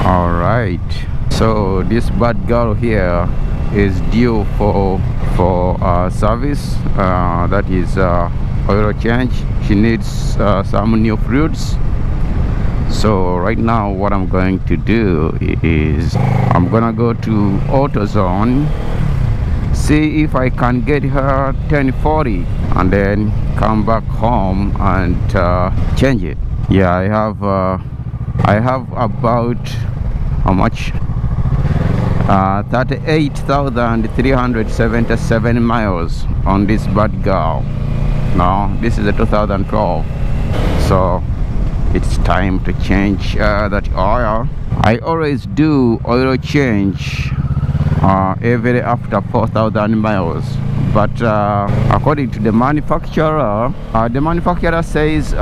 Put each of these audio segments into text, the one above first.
All right, so this bad girl here is due for service, that is oil change. She needs some new fruits. So right now what I'm going to do is I'm gonna go to AutoZone, see if I can get her 1040 and then come back home and change it. Yeah, I have about how much, 38,377 miles on this bad girl. Now this is a 2012, so it's time to change that oil. I always do oil change every after 4,000 miles, but according to the manufacturer says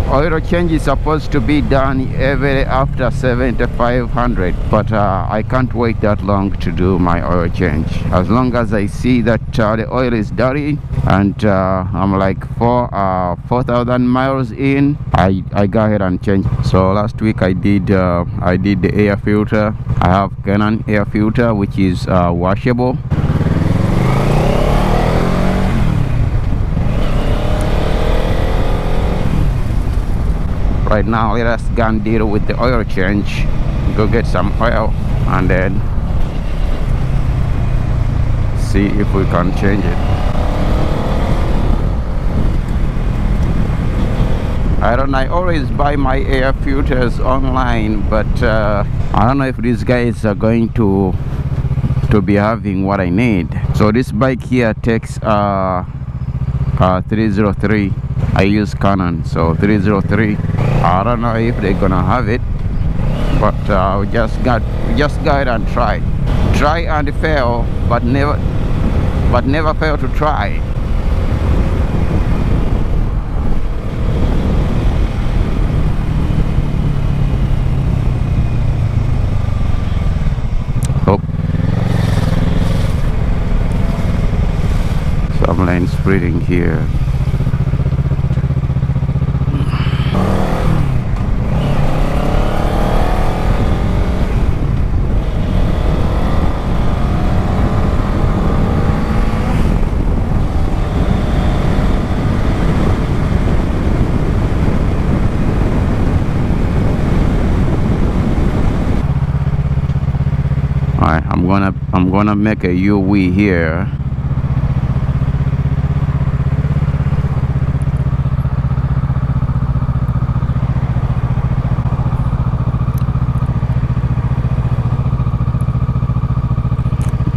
oil change is supposed to be done every after 7,500, but I can't wait that long to do my oil change. As long as I see that the oil is dirty and I'm like 4,000 miles in, I go ahead and change. So last week I did the air filter. I have Canon air filter, which is washable. Right now let us go and deal with the oil change. Go get some oil and then see if we can change it. I always buy my air filters online, but I don't know if these guys are going to be having what I need. So this bike here takes 303. I use Canon, so 303. I don't know if they're gonna have it, but we just go ahead and try and fail, but never fail to try. Oh, some lane splitting here. I'm gonna make a U-V here.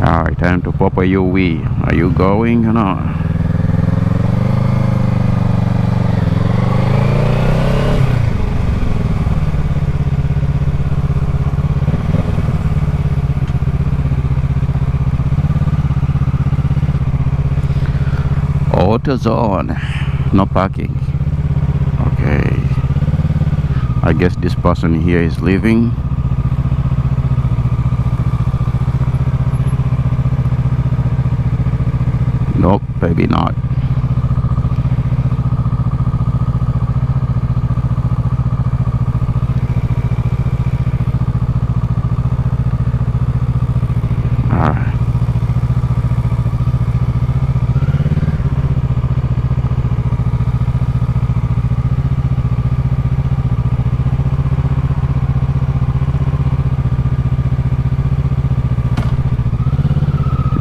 Alright, time to pop a U-V. Are you going or not? AutoZone, no parking. Okay, I guess this person here is leaving. Nope, maybe not.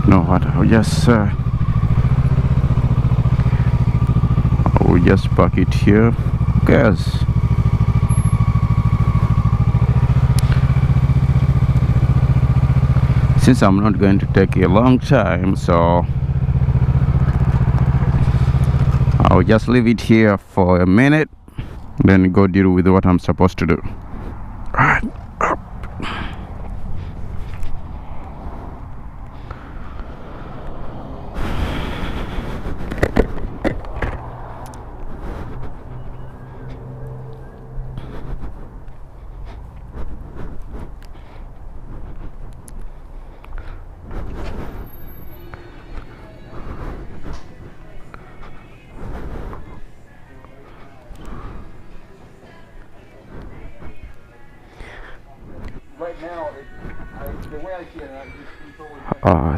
know what, I'll just park it here, because since I'm not going to take a long time, so I'll just leave it here for a minute, then go deal with what I'm supposed to do. Alright.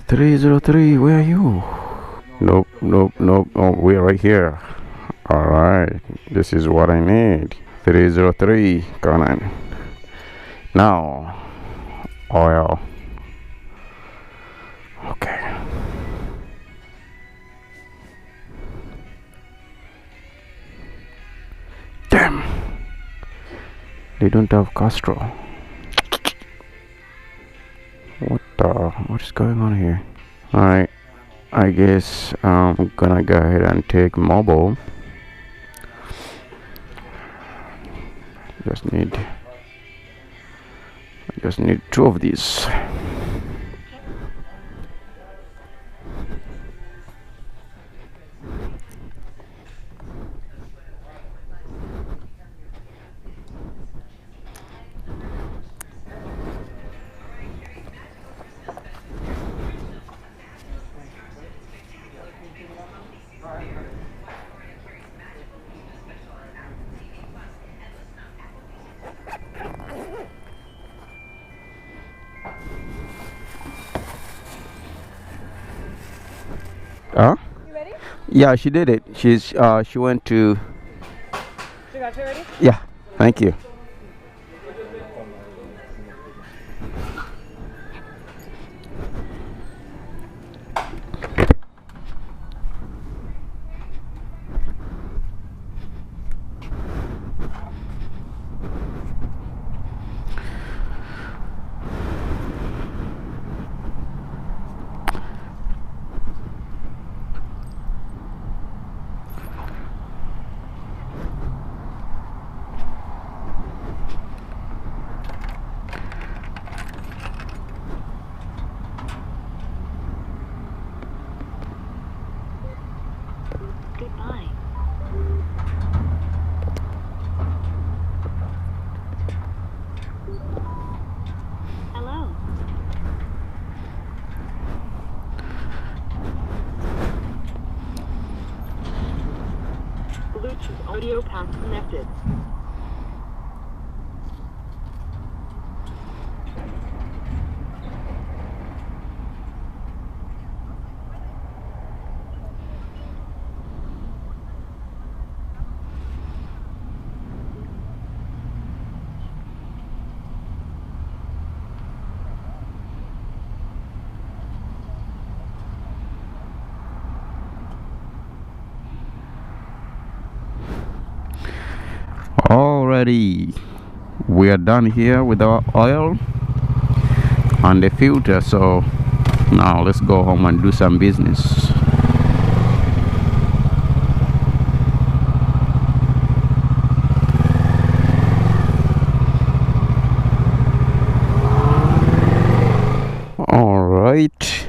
303, where are you? Nope, nope, nope. Oh, we're right here. Alright, this is what I need. 303, Conan. Now, oil. Okay. Damn. They don't have Castro. What is going on here? Alright, I guess I'm gonna go ahead and take mobile. I just need 2 of these. Huh? You ready? Yeah, she did it. She went to. She got you ready? Yeah, thank you. Goodbye. Hello. Bluetooth audio pack connected. Already, we are done here with our oil and the filter. So now let's go home and do some business. All right,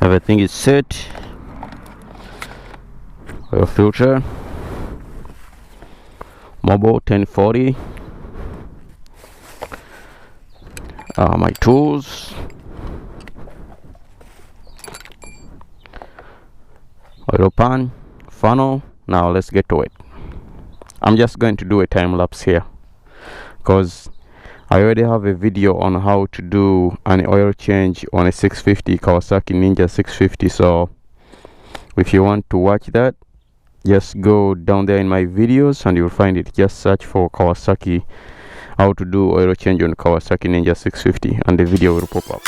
everything is set. Oil filter, mobile 1040, my tools, oil pan, funnel. Now let's get to it. I'm just going to do a time lapse here because I already have a video on how to do an oil change on a 650 Kawasaki Ninja 650. So if you want to watch that, just go down there in my videos and you'll find it. Just search for Kawasaki, how to do oil change on Kawasaki Ninja 650, and the video will pop up.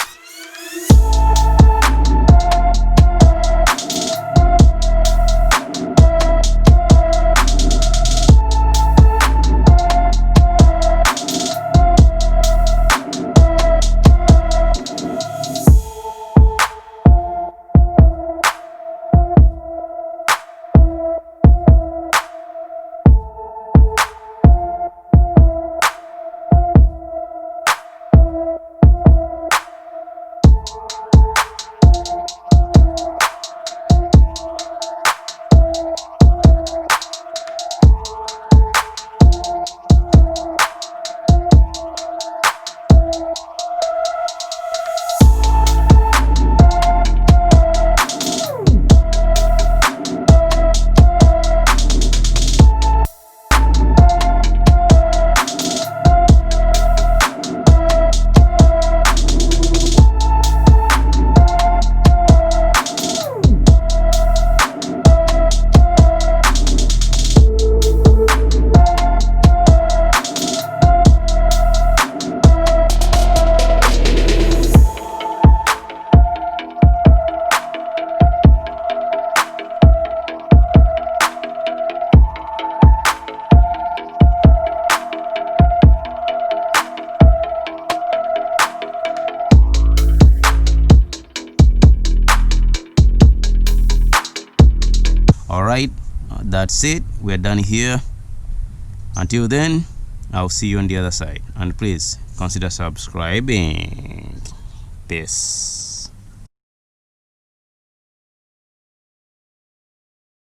All right, that's it. We're done here. Until then, I'll see you on the other side, and please consider subscribing. Peace.